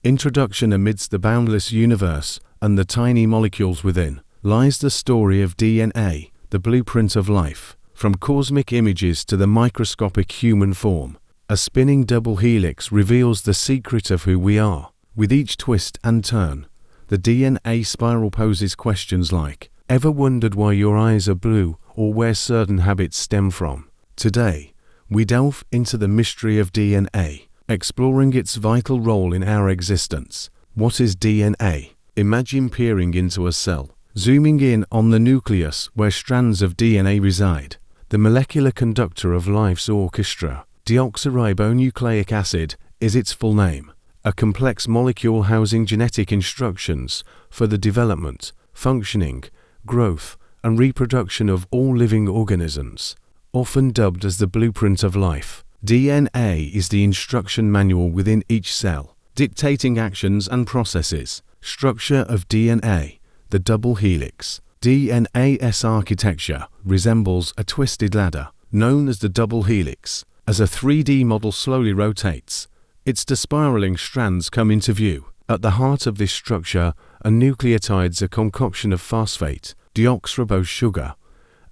Introduction. Amidst the boundless universe and the tiny molecules within lies the story of DNA, the blueprint of life. From cosmic images to the microscopic human form, a spinning double helix reveals the secret of who we are. With each twist and turn, the DNA spiral poses questions like, ever wondered why your eyes are blue or where certain habits stem from? Today, we delve into the mystery of DNA, exploring its vital role in our existence. What is DNA? Imagine peering into a cell, zooming in on the nucleus where strands of DNA reside, the molecular conductor of life's orchestra. Deoxyribonucleic acid is its full name, a complex molecule housing genetic instructions for the development, functioning, growth, and reproduction of all living organisms. Often dubbed as the blueprint of life, DNA is the instruction manual within each cell, dictating actions and processes. Structure of DNA, the double helix. DNA's architecture resembles a twisted ladder, known as the double helix. As a 3D model slowly rotates, its spiraling strands come into view. At the heart of this structure are nucleotides, a concoction of phosphate, deoxyribose sugar,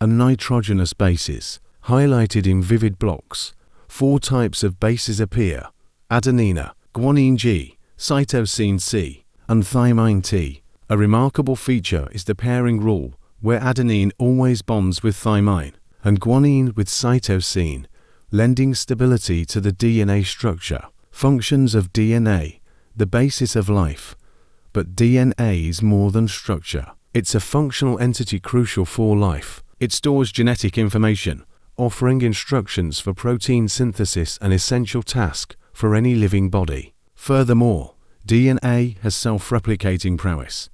and nitrogenous bases, highlighted in vivid blocks. 4 types of bases appear: adenine, guanine G, cytosine C, and thymine T. A remarkable feature is the pairing rule, where adenine always bonds with thymine, and guanine with cytosine, lending stability to the DNA structure. Functions of DNA, the basis of life. But DNA is more than structure. It's a functional entity crucial for life. It stores genetic information, offering instructions for protein synthesis, an essential task for any living body. Furthermore, DNA has self-replicating prowess,